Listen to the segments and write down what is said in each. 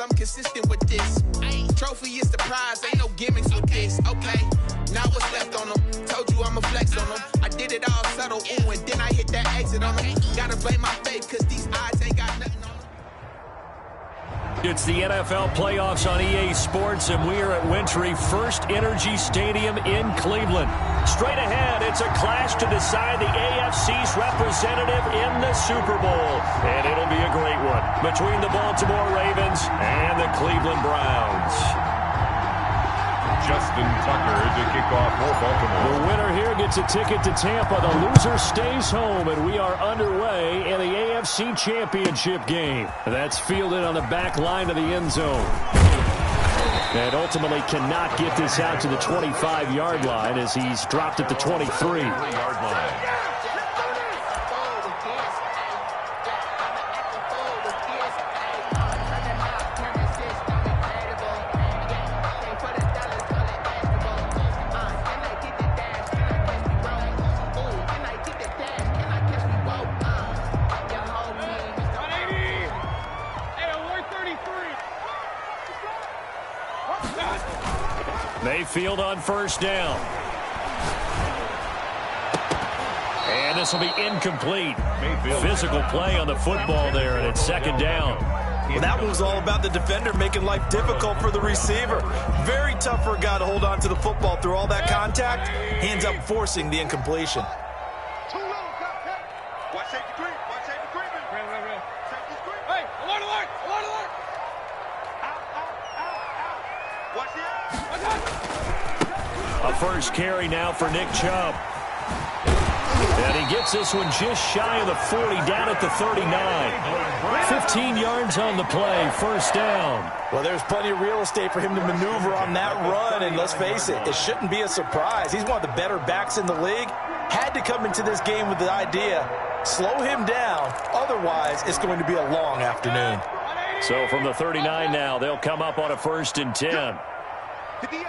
I'm consistent with this. Trophy is the prize, ain't no gimmicks with this. Okay, now what's left on them? Told you I'ma flex on them. I did it all subtle, ooh, and then I hit that exit on them. Gotta blame my faith, cause these odds ain't got nothing on them. It's the NFL playoffs on EA Sports, and we are at Wintry First Energy Stadium in Cleveland. Straight ahead, it's a clash to decide the AFC's representative in the Super Bowl. And it'll be a great one between the Baltimore Ravens and the Cleveland Browns. Justin Tucker to kick off for Baltimore. The winner here gets a ticket to Tampa. The loser stays home, and we are underway in the AFC Championship game. That's fielded on the back line of the end zone. And ultimately cannot get this out to the 25-yard line as he's dropped at the 23-yard line. Mayfield on first down. And this will be incomplete. Mayfield. Physical play on the football there, and it's second down. Well, that was all about the defender making life difficult for the receiver. Very tough for a guy to hold on to the football through all that contact. He ends up forcing the incompletion. A first carry now for Nick Chubb. And he gets this one just shy of the 40, down at the 39. 15 yards on the play, first down. Well, there's plenty of real estate for him to maneuver on that run, and let's face it, it shouldn't be a surprise. He's one of the better backs in the league. Had to come into this game with the idea, slow him down, otherwise it's going to be a long afternoon. So from the 39 now, they'll come up on a 1st and 10. 58.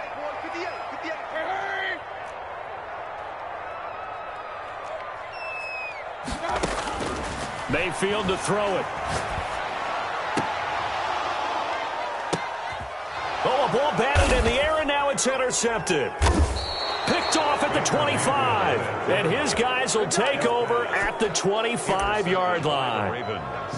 Mayfield to throw it. Oh, a ball batted in the air, and now it's intercepted. Picked off at the 25. And his guys will take over at the 25-yard line.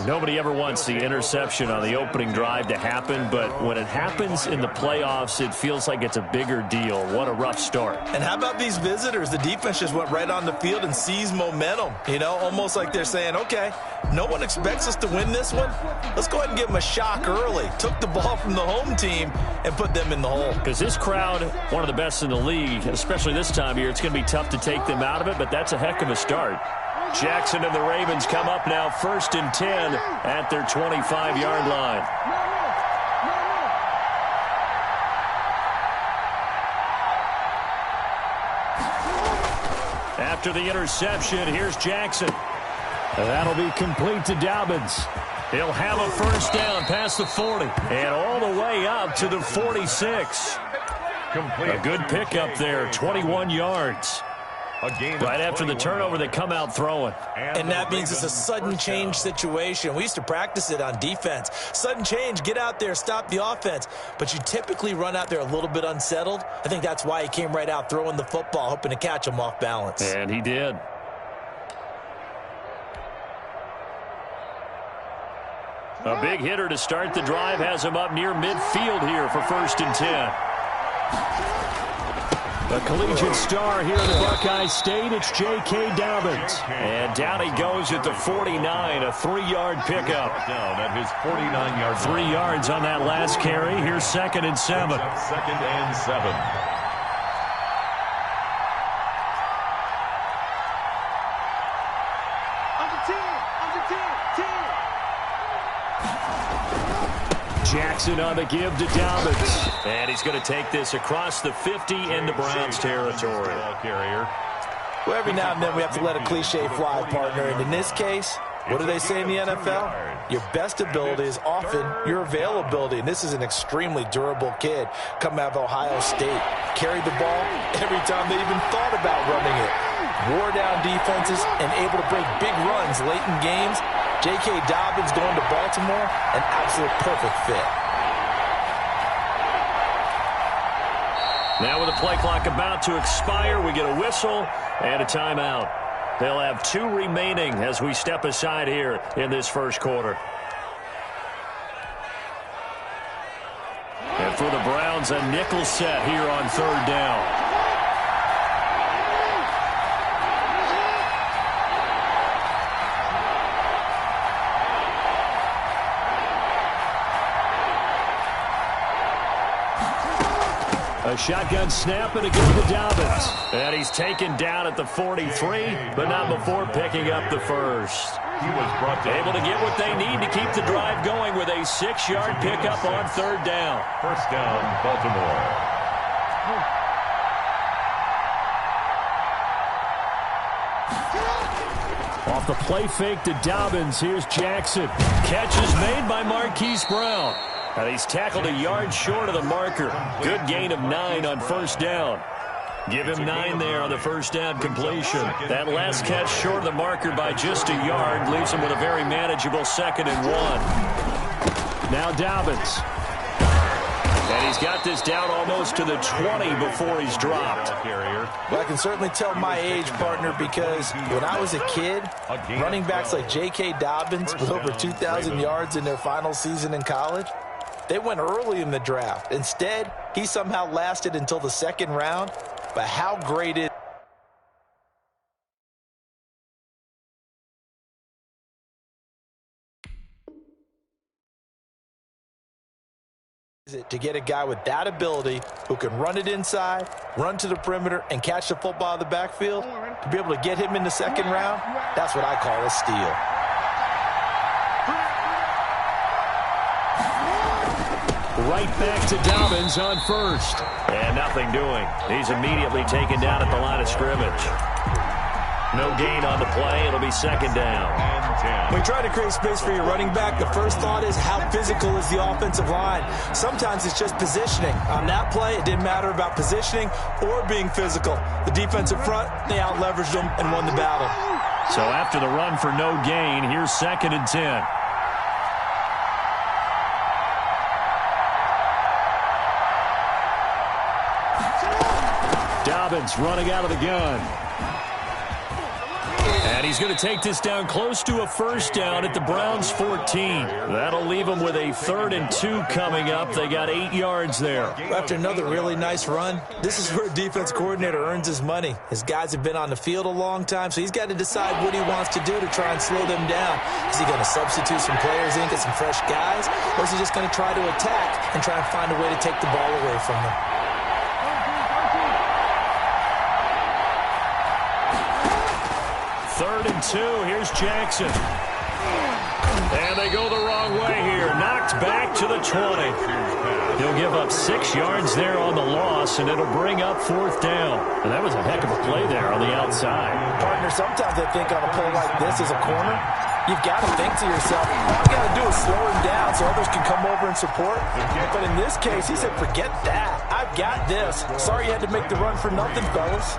Nobody ever wants the interception on the opening drive to happen, but when it happens in the playoffs, it feels like it's a bigger deal. What a rough start. And how about these visitors? The defense just went right on the field and seized momentum. You know, almost like they're saying, okay, no one expects us to win this one. Let's go ahead and give them a shock early. Took the ball from the home team and put them in the hole. Because this crowd, one of the best in the league, especially this time of year, it's going to be tough to take them out of it, but that's a heck of a start. Jackson and the Ravens come up now 1st and 10 at their 25-yard line. After the interception, here's Jackson. That'll be complete to Dobbins. He'll have a first down past the 40 and all the way up to the 46. A good pickup there, 21 yards. Right after the turnover, they come out throwing. And that means it's a sudden change situation. We used to practice it on defense. Sudden change, get out there, stop the offense. But you typically run out there a little bit unsettled. I think that's why he came right out throwing the football, hoping to catch him off balance. And he did. A big hitter to start the drive has him up near midfield here for 1st and 10. A collegiate star here in the Buckeye State, it's J.K. Dobbins. And down he goes at the 49, a 3-yard pickup. Down at his 49-yard 3 yards on that last carry. Here's 2nd and 7. 2nd and 7. Jackson on the give to Dobbins. And he's going to take this across the 50 into Browns territory. Well, every now and then we have to let a cliche fly, partner. And in this case, what do they say in the NFL? Your best ability is often your availability. And this is an extremely durable kid coming out of Ohio State. Carried the ball every time they even thought about running it. Wore down defenses and able to break big runs late in games. J.K. Dobbins going to Baltimore, an absolute perfect fit. Now with the play clock about to expire, we get a whistle and a timeout. They'll have 2 remaining as we step aside here in this first quarter. And for the Browns, a nickel set here on 3rd down. A shotgun snap and a go to Dobbins. And he's taken down at the 43, but not before picking up the first. He was brought down. Able to get what they need to keep the drive going with a 6-yard pickup on 3rd down. First down, Baltimore. Off the play fake to Dobbins, here's Jackson. Catch is made by Marquise Brown. And he's tackled a yard short of the marker. Good gain of 9 on 1st down. Give him 9 there on the 1st down completion. That last catch short of the marker by just a yard leaves him with a very manageable 2nd and 1. Now Dobbins. And he's got this down almost to the 20 before he's dropped. Well, I can certainly tell my age, partner, because when I was a kid, running backs like J.K. Dobbins with over 2,000 yards in their final season in college, they went early in the draft. Instead, he somehow lasted until the 2nd round. But how great is it to get a guy with that ability who can run it inside, run to the perimeter, and catch the football out of the backfield? To be able to get him in the 2nd round, that's what I call a steal. Right back to Dobbins on 1st. And nothing doing. He's immediately taken down at the line of scrimmage. No gain on the play. It'll be 2nd down. When you try to create space for your running back, the first thought is how physical is the offensive line. Sometimes it's just positioning. On that play, it didn't matter about positioning or being physical. The defensive front, they out-leveraged them and won the battle. So after the run for no gain, here's 2nd and 10. Dobbins running out of the gun. And he's going to take this down close to a 1st down at the Browns' 14. That'll leave them with a 3rd and 2 coming up. They got 8 yards there. After another really nice run, this is where a defense coordinator earns his money. His guys have been on the field a long time, so he's got to decide what he wants to do to try and slow them down. Is he going to substitute some players in, get some fresh guys, or is he just going to try to attack and try and find a way to take the ball away from them? 3rd and 2. Here's Jackson. And they go the wrong way here. Knocked back to the 20. He'll give up 6 yards there on the loss, and it'll bring up 4th down. And that was a heck of a play there on the outside. Partner, sometimes I think on a play like this as a corner, you've got to think to yourself, all you got to do is slow him down so others can come over and support. But in this case, he said, forget that. I've got this. Sorry you had to make the run for nothing, fellas.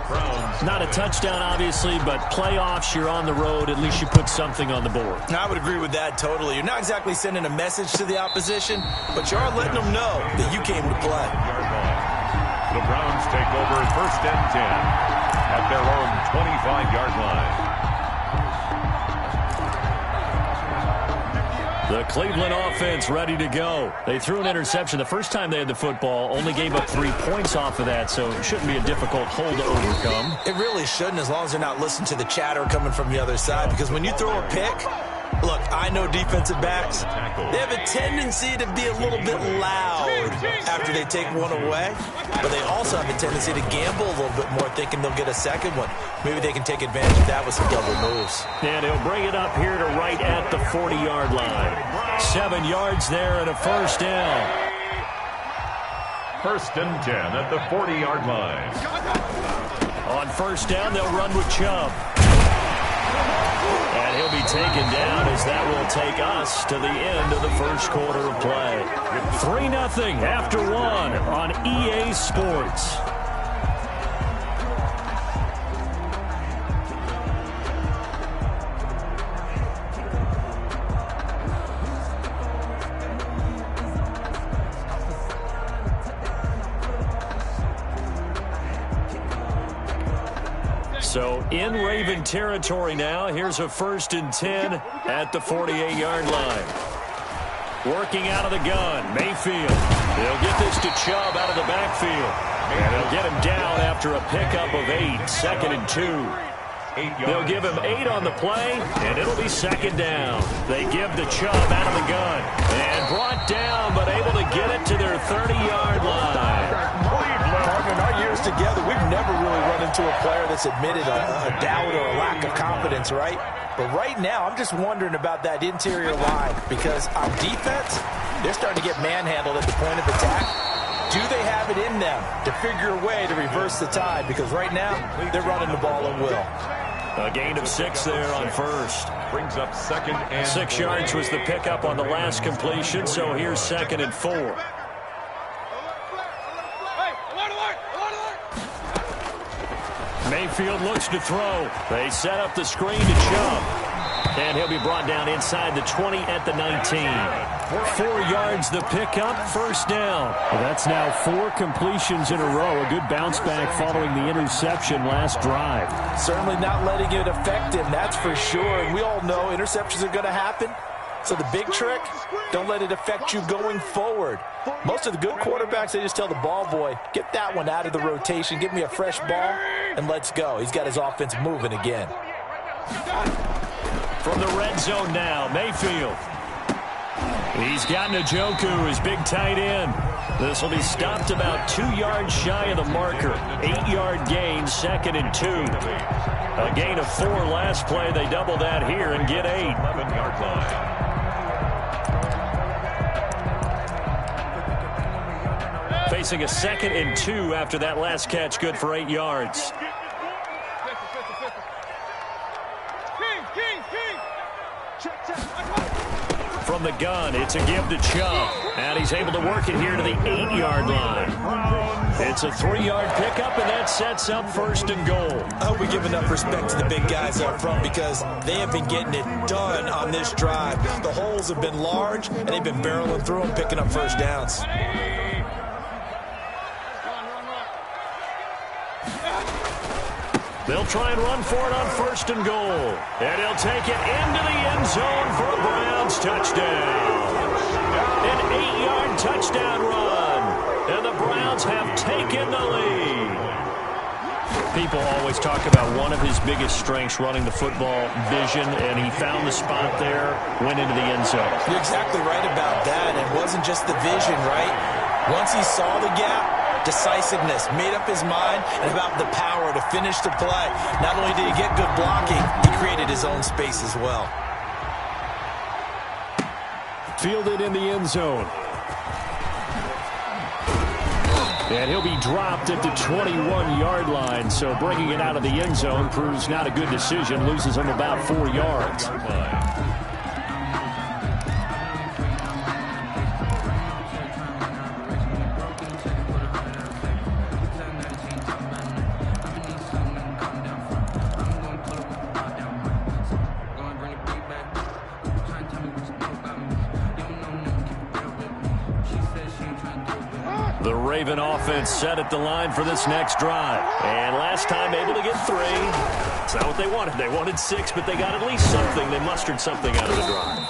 Not a touchdown, obviously, but playoffs, you're on the road. At least you put something on the board. I would agree with that totally. You're not exactly sending a message to the opposition, but you are letting them know that you came to play. The Browns take over 1st and 10 at their own 25-yard line. The Cleveland offense ready to go. They threw an interception the first time they had the football, only gave up 3 points off of that, so it shouldn't be a difficult hole to overcome. It really shouldn't, as long as they're not listening to the chatter coming from the other side, because when you throw a pick, look, I know defensive backs, they have a tendency to be a little bit loud after they take one away, but they also have a tendency to gamble a little bit more, thinking they'll get a second one. Maybe they can take advantage of that with some double moves. And he'll bring it up here to right at the 40-yard line. 7 yards there and a 1st down. 1st and 10 at the 40-yard line. On 1st down, they'll run with Chubb. And he'll be taken down as that will take us to the end of the first quarter of play. 3-0 after 1 on EA Sports. So in Raven territory now. Here's a 1st and 10 at the 48-yard line. Working out of the gun, Mayfield. They'll get this to Chubb out of the backfield. And they'll get him down after a pickup of 8, 2nd and 2. They'll give him 8 on the play, and it'll be 2nd down. They give the Chubb out of the gun. And brought down, but able to get it to their 30-yard line. In our years together, we've never really run into a player that's admitted a doubt or a lack of confidence, right? But right now, I'm just wondering about that interior line because on defense, they're starting to get manhandled at the point of attack. Do they have it in them to figure a way to reverse the tide? Because right now, they're running the ball at will. A gain of 6 there on 1st. Brings up 2nd and 6 yards was the pickup on the last completion, so here's 2nd and 4. Mayfield looks to throw. They set up the screen to Chubb. And he'll be brought down inside the 20 at the 19. 4 yards the pickup, 1st down. Well, that's now 4 completions in a row. A good bounce back following the interception last drive. Certainly not letting it affect him, that's for sure. And we all know interceptions are going to happen. So the big trick, don't let it affect you going forward. Most of the good quarterbacks, they just tell the ball boy, get that one out of the rotation, give me a fresh ball, and let's go. He's got his offense moving again. From the red zone now, Mayfield. He's got Njoku, his big tight end. This will be stopped about 2 yards shy of the marker. 8-yard gain, 2nd and 2. A gain of 4 last play. They double that here and get 8. 11-yard line. Facing a 2nd and 2 after that last catch, good for 8 yards. From the gun, it's a give to Chubb. And he's able to work it here to the 8-yard line. It's a 3-yard pickup, and that sets up 1st and goal. I hope we give enough respect to the big guys up front because they have been getting it done on this drive. The holes have been large, and they've been barreling through them, picking up 1st downs. They'll try and run for it on 1st and goal. And he'll take it into the end zone for a Browns touchdown. An 8-yard touchdown run. And the Browns have taken the lead. People always talk about one of his biggest strengths, running the football, vision, and he found the spot there, went into the end zone. You're exactly right about that. It wasn't just the vision, right? Once he saw the gap, decisiveness, made up his mind, and about the power to finish the play. Not only did he get good blocking, he created his own space as well. Fielded in the end zone. And he'll be dropped at the 21-yard line, so bringing it out of the end zone proves not a good decision, loses him about 4 yards. The Raven offense set at the line for this next drive. And last time able to get 3. It's not what they wanted. They wanted 6, but they got at least something. They mustered something out of the drive.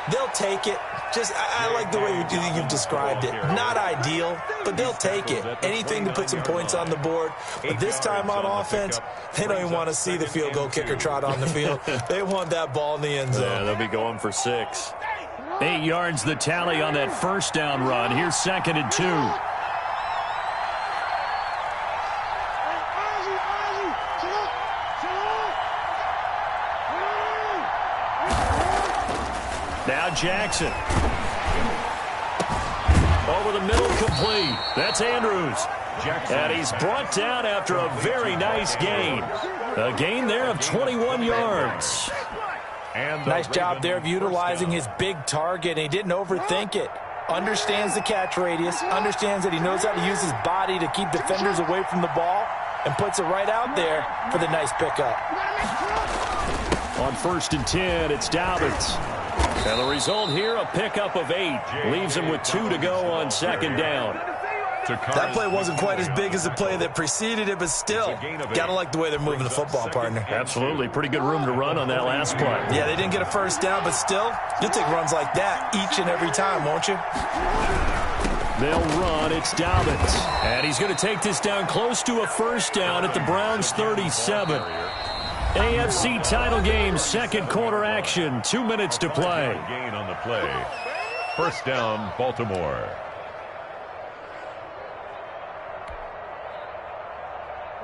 They'll take it. I like the way you've described it. Not ideal, but they'll take it. Anything to put some points on the board. But this time on offense, they don't even want to see the field goal kicker trot on the field. They want that ball in the end zone. Yeah, they'll be going for 6. 8 yards the tally on that 1st down run. Here's 2nd and 2. Now Jackson. Over the middle, complete. That's Andrews. And he's brought down after a very nice gain. A gain there of 21 yards. Nice job there of utilizing his big target, and he didn't overthink it. Understands the catch radius, understands that he knows how to use his body to keep defenders away from the ball, and puts it right out there for the nice pickup. On 1st and 10, it's Dobbins. And the result here, a pickup of 8. Leaves him with 2 to go on 2nd down. That play wasn't quite as big as the play that preceded it, but still, gotta like the way they're moving the football, partner. Absolutely. Pretty good room to run on that last play. Yeah, they didn't get a first down, but still, you'll take runs like that each and every time, won't you? They'll run. It's Dobbins. And he's going to take this down close to a first down at the Browns' 37. AFC title game, second quarter action. 2 minutes to play. Gain on the play. First down, Baltimore.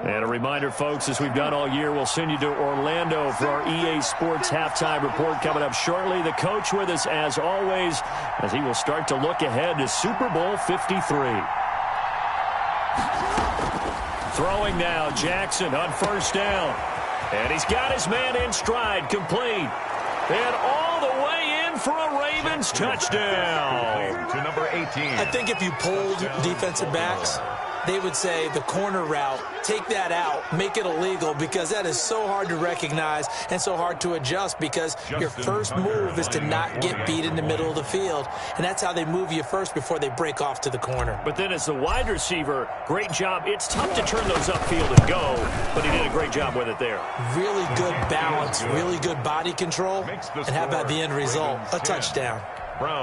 And a reminder, folks, as we've done all year, we'll send you to Orlando for our EA Sports halftime report coming up shortly. The coach with us, as always, as he will start to look ahead to Super Bowl 53. Throwing now, Jackson on first down. And he's got his man in stride, complete. And all the way in for a Ravens touchdown. To number 18. I think if you polled defensive backs, they would say the corner route, take that out, make it illegal, because that is so hard to recognize and so hard to adjust, because your first move is to not get beat in the middle of the field. And that's how they move you first before they break off to the corner. But then as the wide receiver, great job. It's tough to turn those upfield and go, but he did a great job with it there. Really good balance, really good body control, and how about the end result? A touchdown.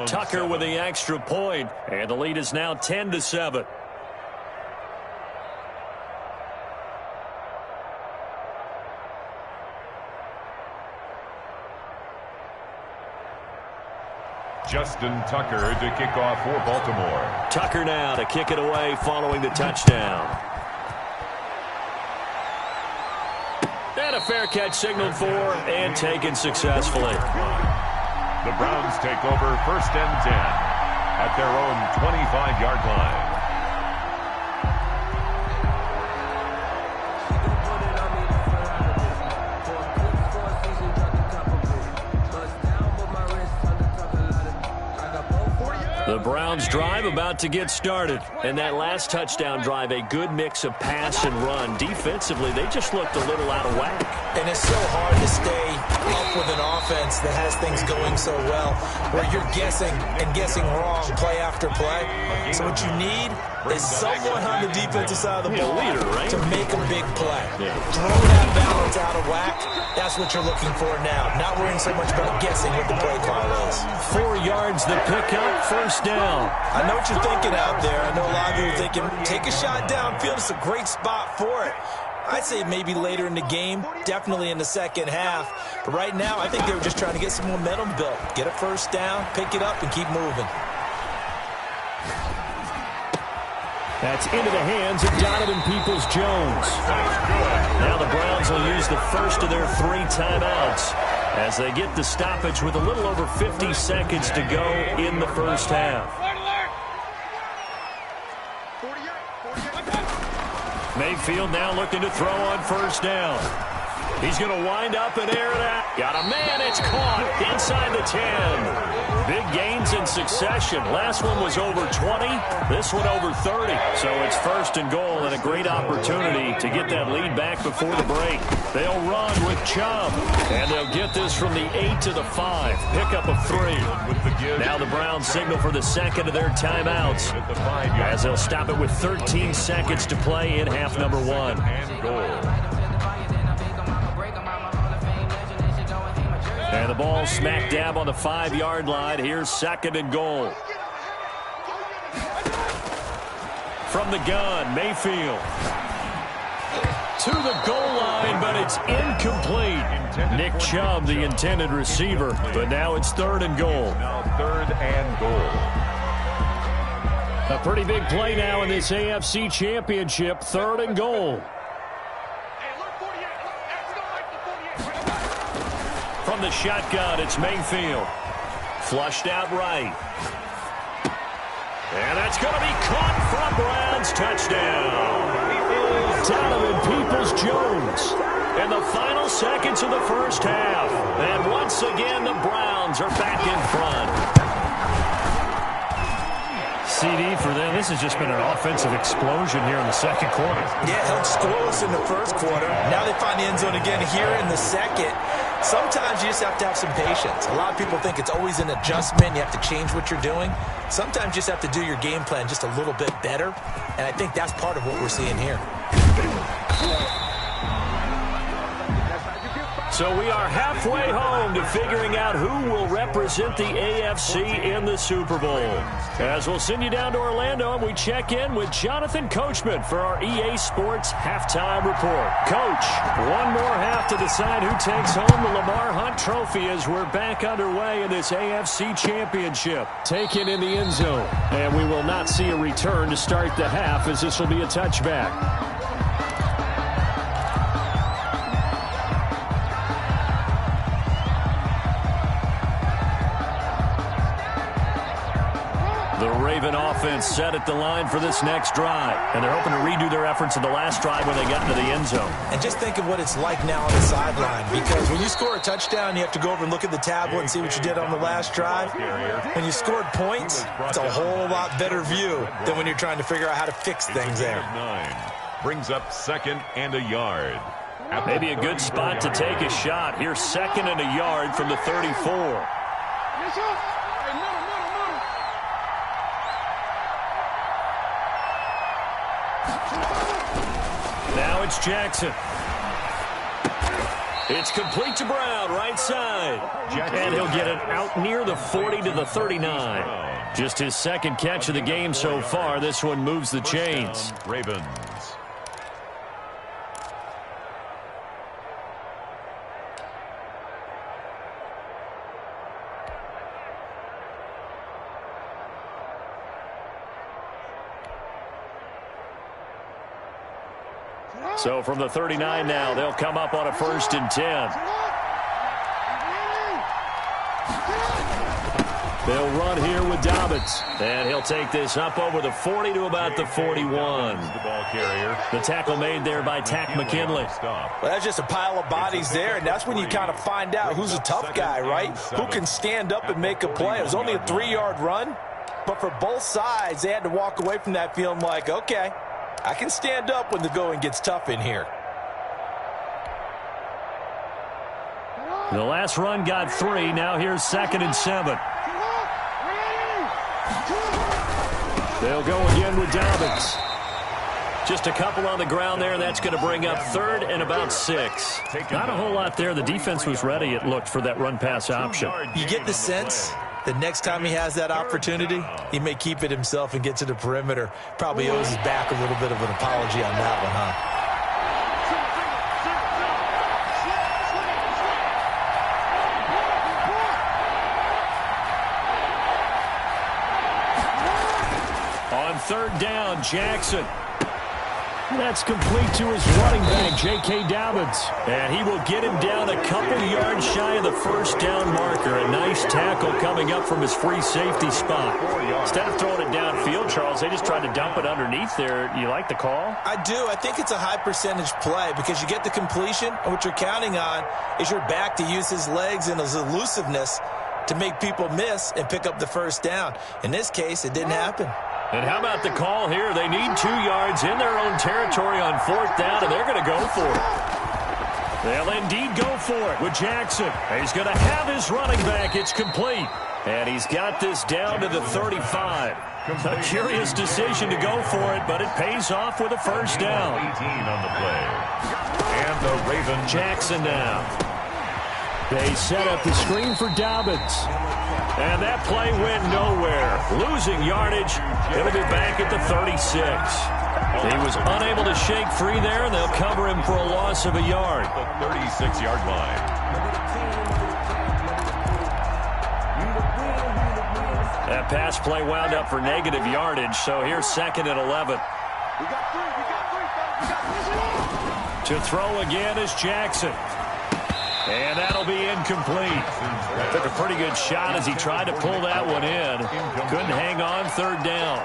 Tucker with the extra point, and the lead is now 10-7. Justin Tucker to kick off for Baltimore. Tucker now to kick it away following the touchdown. And a fair catch signaled for and taken successfully. The Browns take over first and 10 at their own 25-yard line. The Browns drive about to get started. And that last touchdown drive, a good mix of pass and run. Defensively, they just looked a little out of whack. And it's so hard to stay up with an offense that has things going so well, where you're guessing and guessing wrong play after play. So what you need is someone on the defensive side of the ball to make a big play. Throw that balance out of whack. That's what you're looking for now. Not worrying so much about guessing what the play call is. 4 yards the pickup, first down. I know what you're thinking out there. I know a lot of you are thinking, take a shot downfield. It's a great spot for it. I'd say maybe later in the game, definitely in the second half. But right now, I think they were just trying to get some momentum built. Get a first down, pick it up, and keep moving. That's into the hands of Donovan Peoples-Jones. Now the Browns will use the first of their 3 timeouts as they get the stoppage with a little over 50 seconds to go in the first half. Mayfield now looking to throw on first down. He's going to wind up and air it out. Got a man. It's caught inside the 10. Big gains in succession. Last one was over 20. This one over 30. So it's first and goal and a great opportunity to get that lead back before the break. They'll run with Chubb. And they'll get this from the 8 to the 5. Pickup of 3. Now the Browns signal for the second of their timeouts as they'll stop it with 13 seconds to play in half number 1. And goal. And the ball smack dab on the 5-yard line. Here's second and goal. From the gun, Mayfield. To the goal line, but it's incomplete. Nick Chubb, the intended receiver. But now it's third and goal. Now third and goal. A pretty big play now in this AFC Championship. Third and goal. From the shotgun, it's Mayfield. Flushed out right. And that's going to be caught for a Browns touchdown. Donovan Peoples-Jones. In the final seconds of the first half. And once again, the Browns are back in front. CD for them. This has just been an offensive explosion here in the second quarter. Yeah, held scoreless in the first quarter. Now they find the end zone again here in the second. Sometimes you just have to have some patience. A lot of people think it's always an adjustment. You have to change what you're doing. Sometimes you just have to do your game plan just a little bit better, and I think that's part of what we're seeing here. So we are halfway home to figuring out who will represent the AFC in the Super Bowl. As we'll send you down to Orlando, and we check in with Jonathan Coachman for our EA Sports Halftime Report. Coach, one more half to decide who takes home the Lamar Hunt Trophy as we're back underway in this AFC Championship. Taken in the end zone, and we will not see a return to start the half as this will be a touchback. Raven offense set at the line for this next drive, and they're hoping to redo their efforts in the last drive when they got into the end zone. And just think of what it's like now on the sideline, because when you score a touchdown, you have to go over and look at the tablet and see what you did on the last drive. When you scored points, it's a whole lot better view than when you're trying to figure out how to fix things there. 9 brings up 2nd and a yard. Maybe a good spot to take a shot. Here's 2nd and a yard from the 34. Now it's Jackson. It's complete to Brown, right side. And he'll get it out near the 40 to the 39. Just his 2nd catch of the game so far. This one moves the chains. Ravens. So from the 39 now, they'll come up on a 1st and 10. They'll run here with Dobbins. And he'll take this up over the 40 to about the 41. The ball carrier. The tackle made there by Tack McKinley. Well, that's just a pile of bodies there, and that's when you kind of find out who's a tough guy, right? Who can stand up and make a play. It was only a 3-yard run, but for both sides, they had to walk away from that feeling like, okay, I can stand up when the going gets tough in here. The last run got 3. Now here's 2nd and 7. They'll go again with Dobbins. Just a couple on the ground there, and that's going to bring up 3rd and about 6. Not a whole lot there. The defense was ready, it looked, for that run-pass option. You get the sense the next time he has that opportunity, he may keep it himself and get to the perimeter. Probably owes his back a little bit of an apology on that one, huh? On 3rd down, Jackson. That's complete to his running back, J.K. Dobbins. And he will get him down a couple yards shy of the 1st down marker. A nice tackle coming up from his free safety spot. Instead of throwing it downfield, Charles, they just tried to dump it underneath there. You like the call? I do. I think it's a high percentage play because you get the completion, and what you're counting on is your back to use his legs and his elusiveness to make people miss and pick up the 1st down. In this case, it didn't happen. And how about the call here? They need 2 yards in their own territory on 4th down, and they're going to go for it. They'll indeed go for it with Jackson. He's going to have his running back. It's complete. And he's got this down to the 35. A curious decision to go for it, but it pays off with a 1st down. 18 on the play. And the Ravens. Jackson now. They set up the screen for Dobbins. And that play went nowhere. Losing yardage. It'll be back at the 36. He was unable to shake free there, and they'll cover him for a loss of a yard. The 36-yard line. That pass play wound up for negative yardage, so here's 2nd and 11. To throw again is Jackson. And that'll be incomplete. Took a pretty good shot as he tried to pull that one in. Couldn't hang on 3rd down.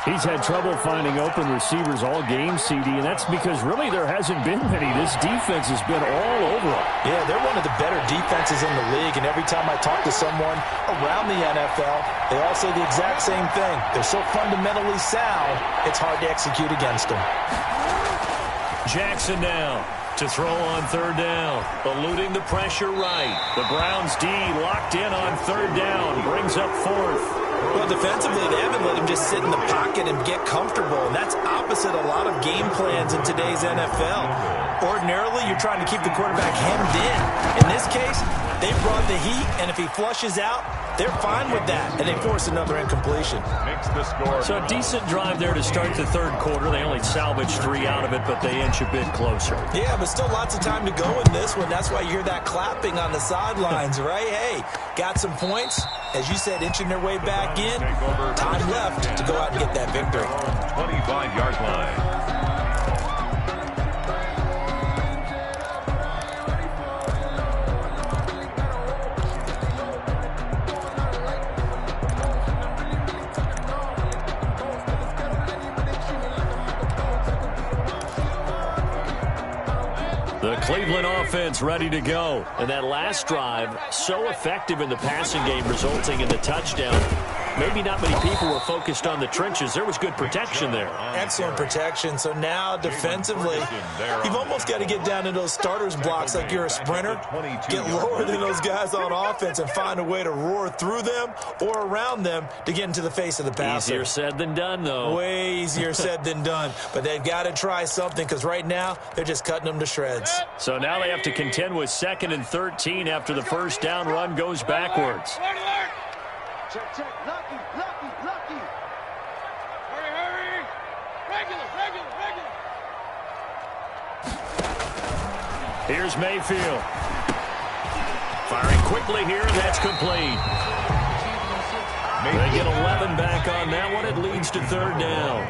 He's had trouble finding open receivers all game, CD, and that's because really there hasn't been many. This defense has been all over him. Yeah, they're one of the better defenses in the league, and every time I talk to someone around the NFL, they all say the exact same thing. They're so fundamentally sound, it's hard to execute against them. Jackson now. To throw on third down, eluding the pressure right. The Browns D locked in on third down, brings up fourth. Well, defensively, they haven't let him just sit in the pocket and get comfortable, and that's opposite a lot of game plans in today's NFL. Ordinarily, you're trying to keep the quarterback hemmed in. In this case, they brought the heat, and if he flushes out, they're fine with that, and they force another incompletion. Makes the score. So a decent drive there to start the third quarter. They only salvaged 3 out of it, but they inch a bit closer. Yeah, but still lots of time to go in this one. That's why you hear that clapping on the sidelines, right? Hey, got some points. As you said, inching their way back in. Time left to go out and get that victory. 25-yard line. The Cleveland offense ready to go. And that last drive, so effective in the passing game, resulting in the touchdown. Maybe not many people were focused on the trenches. There was good protection there. Excellent protection. So now defensively, you've almost got to get down in those starters blocks like you're a sprinter. Get lower than those guys on offense and find a way to roar through them or around them to get into the face of the passer. Easier said than done, though. Way easier said than done. But they've got to try something because right now they're just cutting them to shreds. So now they have to contend with 2nd and 13 after the first down run goes backwards. Check, check. Lucky, lucky, lucky. Hurry, hurry. Regular, regular, regular. Here's Mayfield. Firing quickly here. That's complete. They get 11 back on that one. It leads to third down.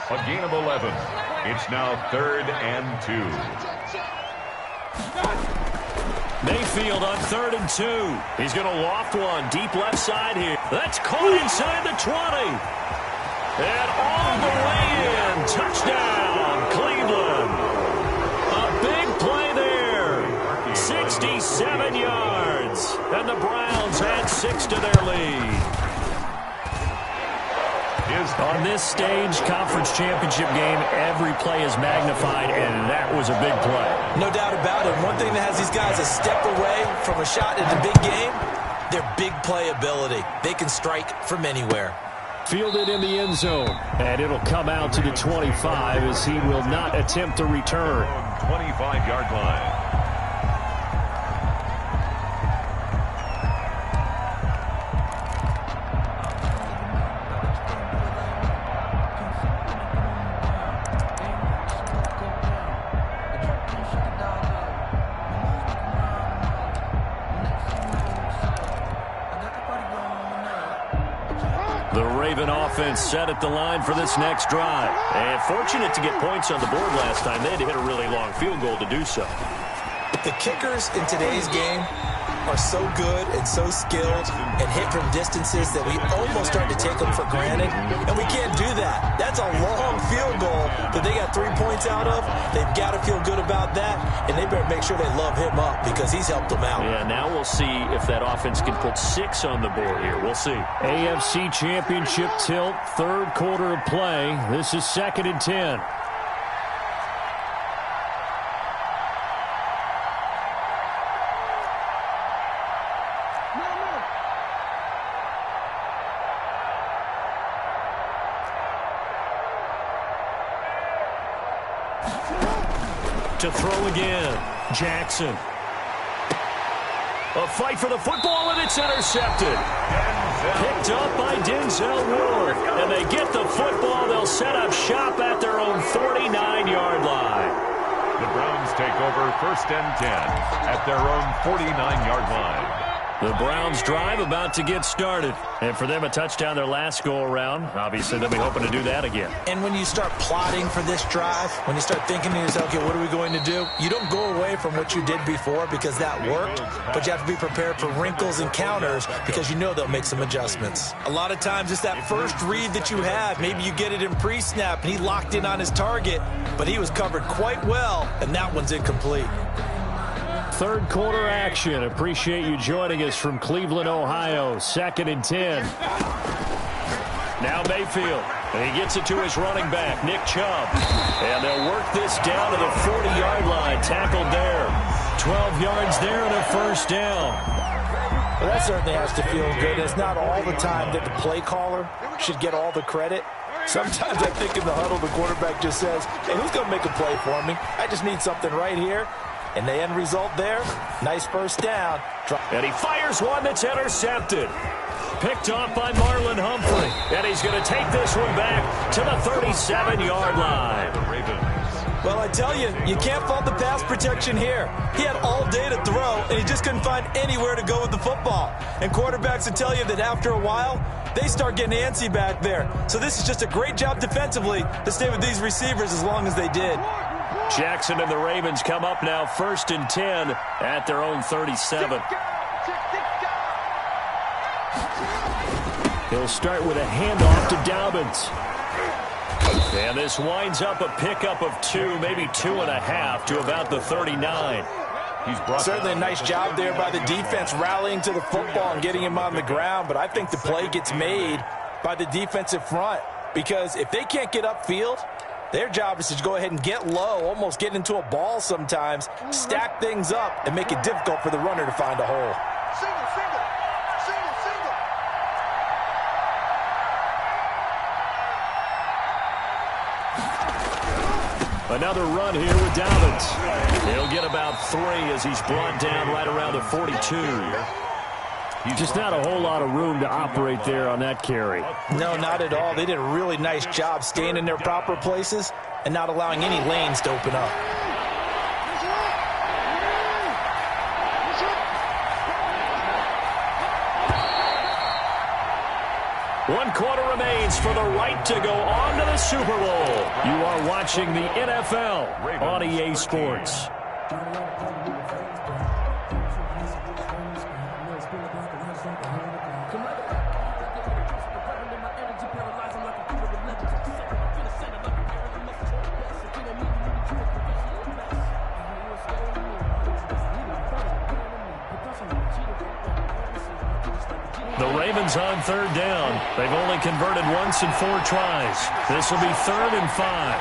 A gain of 11. It's now 3rd and 2. Mayfield on 3rd and 2. He's going to loft one deep left side here. That's caught inside the 20. And all the way in. Touchdown, Cleveland. A big play there. 67 yards. And the Browns add 6 to their lead. On this stage, conference championship game, every play is magnified, and that was a big play. No doubt about it. One thing that has these guys a step away from a shot at the big game, their big play ability. They can strike from anywhere. Fielded in the end zone, and it'll come out to the 25 as he will not attempt to return. 25-yard line. Offense set at the line for this next drive. And fortunate to get points on the board last time. They had to hit a really long field goal to do so. The kickers in today's game are so good and so skilled and hit from distances that we almost start to take them for granted. And we can't do that. That's a long field goal that they got 3 points out of. They've got to feel good about that, and they better make sure they love him up because he's helped them out. Yeah, now we'll see if that offense can put 6 on the board here. We'll see. AFC Championship tilt, 3rd quarter of play. This is 2nd and 10. To throw again, Jackson. A fight for the football, and it's intercepted. Picked up by Denzel Ward. And they get the football. They'll set up shop at their own 49-yard line. The Browns take over 1st and 10 at their own 49-yard line. The Browns drive about to get started. And for them, a touchdown their last go-around. Obviously, they'll be hoping to do that again. And when you start plotting for this drive, when you start thinking to yourself, okay, what are we going to do? You don't go away from what you did before because that worked, but you have to be prepared for wrinkles and counters because you know they'll make some adjustments. A lot of times it's that first read that you have. Maybe you get it in pre-snap, and he locked in on his target, but he was covered quite well, and that one's incomplete. 3rd quarter action. Appreciate you joining us from Cleveland, Ohio. 2nd and 10. Now Mayfield. And he gets it to his running back, Nick Chubb. And they'll work this down to the 40-yard line. Tackled there. 12 yards there and a first down. Well, that certainly has to feel good. It's not all the time that the play caller should get all the credit. Sometimes I think in the huddle, the quarterback just says, hey, who's going to make a play for me? I just need something right here. And the end result there, nice first down. And he fires one that's intercepted. Picked off by Marlon Humphrey. And he's going to take this one back to the 37-yard line. Well, I tell you, you can't fault the pass protection here. He had all day to throw, and he just couldn't find anywhere to go with the football. And quarterbacks will tell you that after a while, they start getting antsy back there. So this is just a great job defensively to stay with these receivers as long as they did. Jackson and the Ravens come up now 1st and 10 at their own 37. He'll start with a handoff to Dobbins. And this winds up a pickup of 2, maybe 2.5 to about the 39. Certainly a nice job there by the defense rallying to the football and getting him on the ground. But I think the play gets made by the defensive front because if they can't get upfield, their job is to go ahead and get low, almost get into a ball sometimes, stack things up, and make it difficult for the runner to find a hole. Single, single. Single, single. Another run here with Dobbins. He'll get about 3 as he's brought down right around the 42. Just not a whole lot of room to operate there on that carry. No, not at all. They did a really nice job staying in their proper places and not allowing any lanes to open up. One quarter remains for the right to go on to the Super Bowl. You are watching the NFL on EA Sports. The Ravens on 3rd down. They've only converted once in 4 tries. This will be 3rd and 5.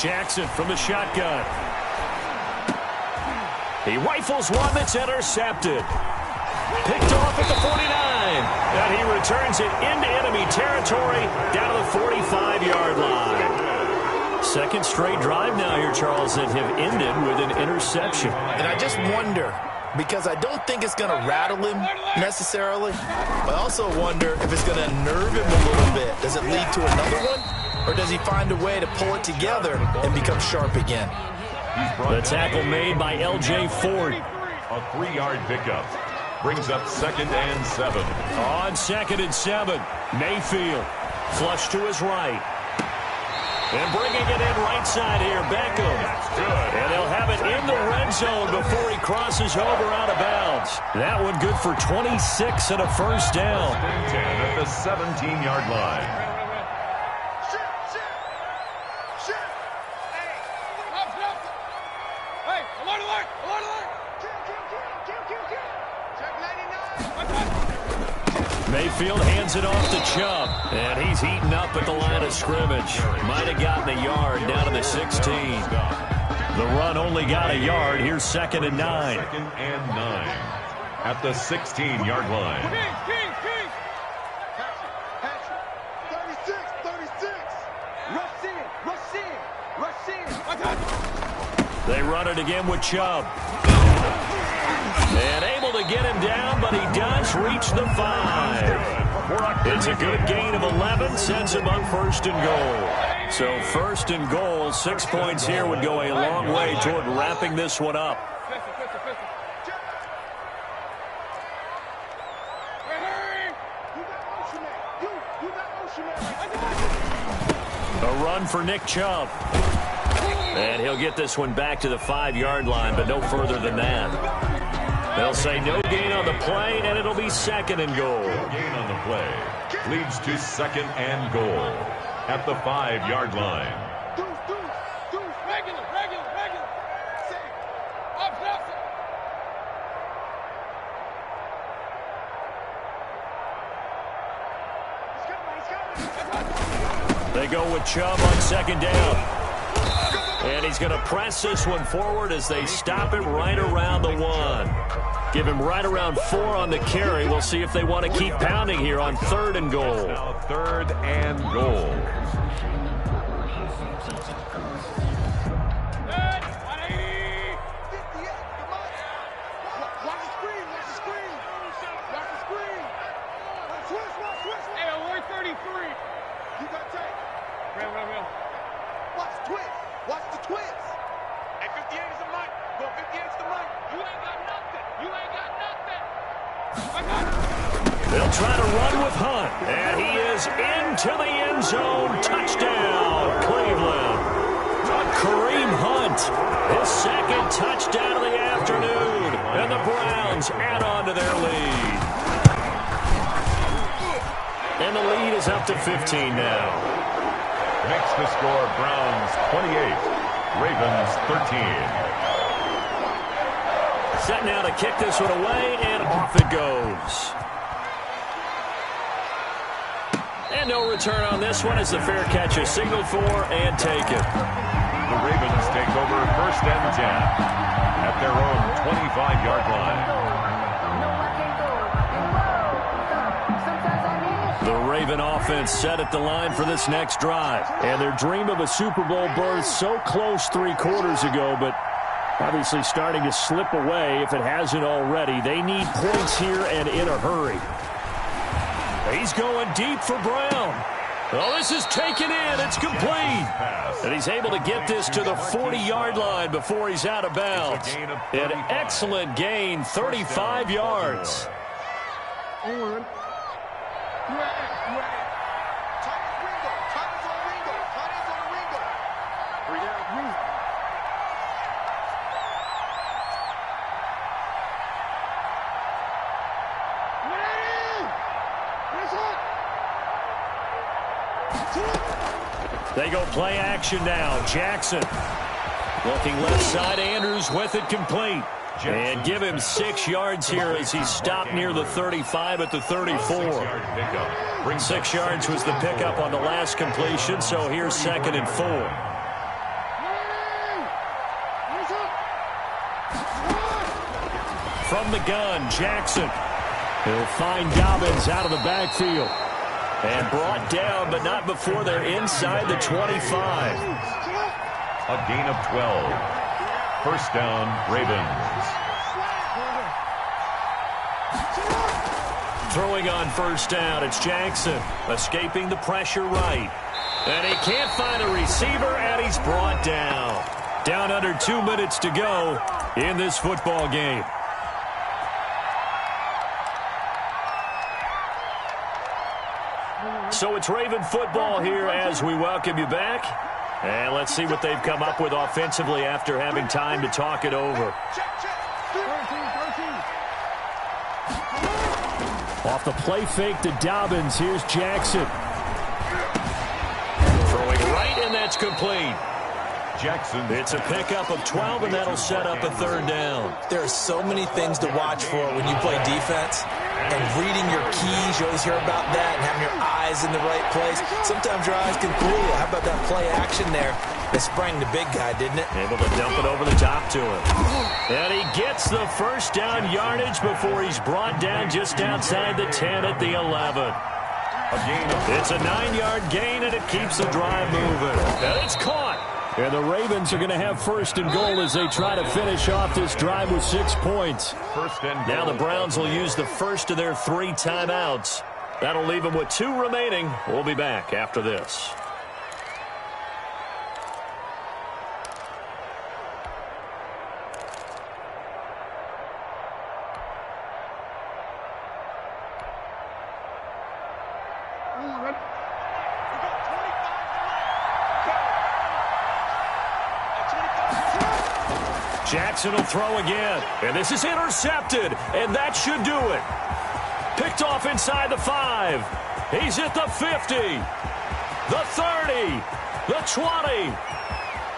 Jackson from the shotgun. He rifles one that's intercepted. Picked off at the 49. And he returns it into enemy territory down to the 45-yard line. Second straight drive now here, Charles, that have ended with an interception. And I just wonder, because I don't think it's going to rattle him necessarily, but I also wonder if it's going to unnerve him a little bit. Does it lead to another one? Or does he find a way to pull it together and become sharp again? The tackle made by L.J. Ford. A 3-yard pickup. Brings up 2nd and 7. On 2nd and 7, Mayfield flush to his right. And bringing it in right side here, Beckham. That's good. And they'll have it in the red zone before he crosses over out of bounds. That one good for 26 and a first down. 10 at the 17-yard line. Mayfield hands it off to Chubb, and he's heating up at the line of scrimmage. Might have gotten a yard down to the 16. The run only got a yard. Here's 2nd and 9. 2nd and 9 at the 16-yard line. King. Rush in. They run it again with Chubb. And able to get him down, but he does reach the 5. It's a good gain of 11, sends him up 1st and goal. So 1st and goal, 6 points here would go a long way toward wrapping this one up. A run for Nick Chubb. And he'll get this one back to the 5-yard line, but no further than that. They'll say no gain on the play, and it'll be 2nd and goal. No gain on the play. Leads to 2nd and goal at the 5-yard line. They go with Chubb on second down. And he's going to press this one forward as they stop him right around the 1. Give him right around 4 on the carry. We'll see if they want to keep pounding here on 3rd and goal. Now 3rd and goal. They'll try to run with Hunt, and he is into the end zone. Touchdown, Cleveland. Kareem Hunt, his 2nd touchdown of the afternoon, and the Browns add on to their lead. And the lead is up to 15 now. Makes the score Browns 28, Ravens 13. Set now to kick this one away, and off it goes. And no return on this one as the fair catch is signaled for and taken. The Ravens take over 1st and 10 at their own 25-yard line. The Raven offense set at the line for this next drive. And their dream of a Super Bowl berth so close 3 quarters ago, but obviously starting to slip away if it hasn't already. They need points here and in a hurry. He's going deep for Brown. Oh, this is taken in. It's complete. And he's able to get this to the 40-yard line before he's out of bounds. An excellent gain, 35 yards. They go play action now. Jackson looking left side. Andrews with it complete. And give him 6 yards here as he stopped near the 35 at the 34. 6 yards was the pickup on the last completion, so here's 2nd and 4. From the gun, Jackson. He'll find Dobbins out of the backfield. And brought down, but not before they're inside the 25. A gain of 12. 1st down, Ravens. Throwing on 1st down, it's Jackson. Escaping the pressure right. And he can't find a receiver, and he's brought down. Down under 2 minutes to go in this football game. So it's Raven football here as we welcome you back. And let's see what they've come up with offensively after having time to talk it over. Off the play fake to Dobbins, here's Jackson. Throwing right, and that's complete. Jackson. It's a pickup of 12, and that'll set up a 3rd down. There are so many things to watch for when you play defense. And reading your keys, you always hear about that, and having your eyes in the right place. Sometimes your eyes can fool you. How about that play action there? They sprang the big guy, didn't it? Able to dump it over the top to him. And he gets the 1st down yardage before he's brought down just outside the 10 at the 11. It's a 9-yard gain, and it keeps the drive moving. And it's caught. And the Ravens are going to have 1st and goal as they try to finish off this drive with 6 points. Now the Browns will use the 1st of their 3 timeouts. That'll leave them with 2 remaining. We'll be back after this. Jackson will throw again, and this is intercepted, and that should do it. Picked off inside the 5. He's at the 50, the 30, the 20,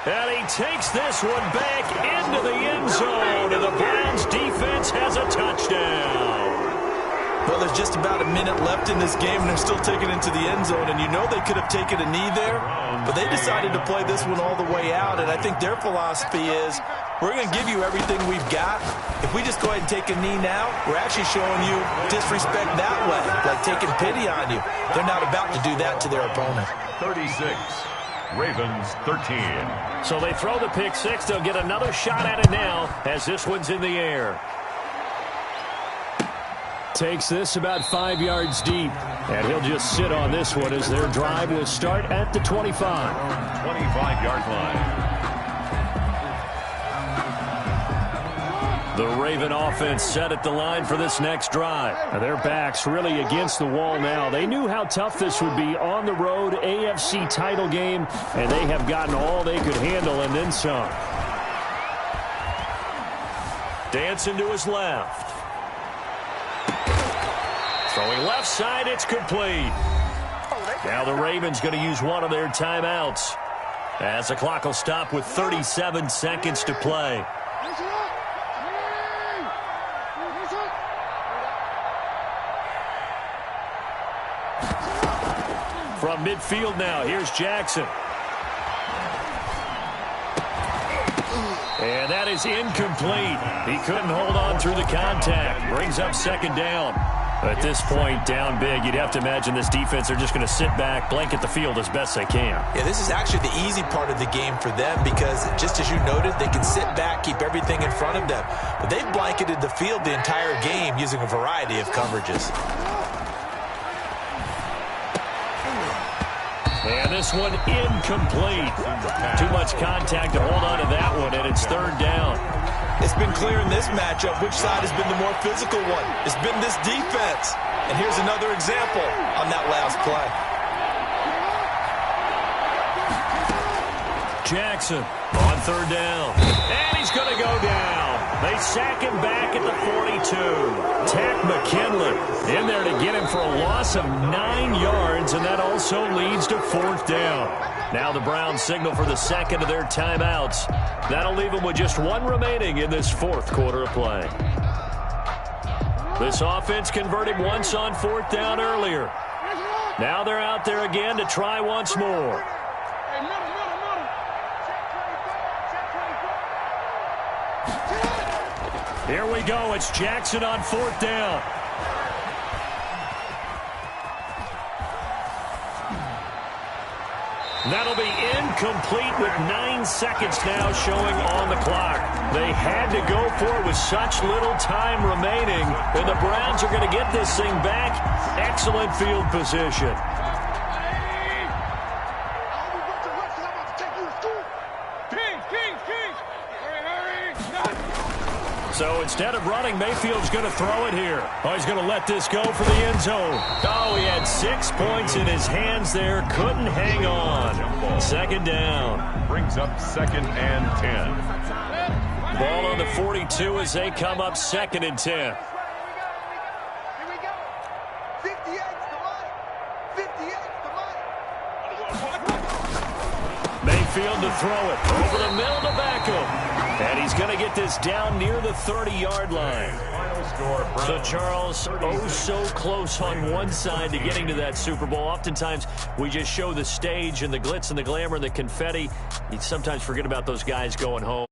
and he takes this one back into the end zone, and the Browns defense has a touchdown. Well, there's just about a minute left in this game, and they're still taking it to the end zone. And you know they could have taken a knee there, but they decided to play this one all the way out. And I think their philosophy is, we're going to give you everything we've got. If we just go ahead and take a knee now, we're actually showing you disrespect that way, like taking pity on you. They're not about to do that to their opponent. 36, Ravens 13. So they throw the pick six. They'll get another shot at it now as this one's in the air. Takes this about 5 yards deep, and he'll just sit on this one as their drive will start at the 25. 25-yard line. The Raven offense set at the line for this next drive. Now their backs really against the wall now. They knew how tough this would be on the road, AFC title game, and they have gotten all they could handle and then some. Dancing to his left. Throwing left side, it's complete. Now the Ravens going to use one of their timeouts as the clock will stop with 37 seconds to play. From midfield now, here's Jackson. And that is incomplete. He couldn't hold on through the contact. Brings up second down. At this point, down big, you'd have to imagine this defense are just going to sit back, blanket the field as best they can. Yeah, this is actually the easy part of the game for them because, just as you noted, they can sit back, keep everything in front of them. But they've blanketed the field the entire game using a variety of coverages. And this one incomplete. Too much contact to hold on to that one, and it's third down. It's been clear in this matchup which side has been the more physical one. It's been this defense. And here's another example on that last play. Jackson on third down. And he's going to go down. They sack him back at the 42. Tack McKinley in there to get him for a loss of 9 yards, and that also leads to fourth down. Now the Browns signal for the second of their timeouts. That'll leave them with just one remaining in this fourth quarter of play. This offense converted once on fourth down earlier. Now they're out there again to try once more. Here we go. It's Jackson on fourth down. That'll be incomplete with 9 seconds now showing on the clock. They had to go for it with such little time remaining, and the Browns are going to get this thing back. Excellent field position. So instead of running, Mayfield's going to throw it here. Oh, he's going to let this go for the end zone. Oh, he had 6 points in his hands there. Couldn't hang on. Second down. Brings up second and 10. Ball on the 42 as they come up second and 10. Here we go. 58 to Mike. 58 to Mike. Mayfield to throw it. Over the middle to Beckham. And he's going to get this down near the 30-yard line. So, Charles, oh so close on one side to getting to that Super Bowl. Oftentimes, we just show the stage and the glitz and the glamour and the confetti. You sometimes forget about those guys going home.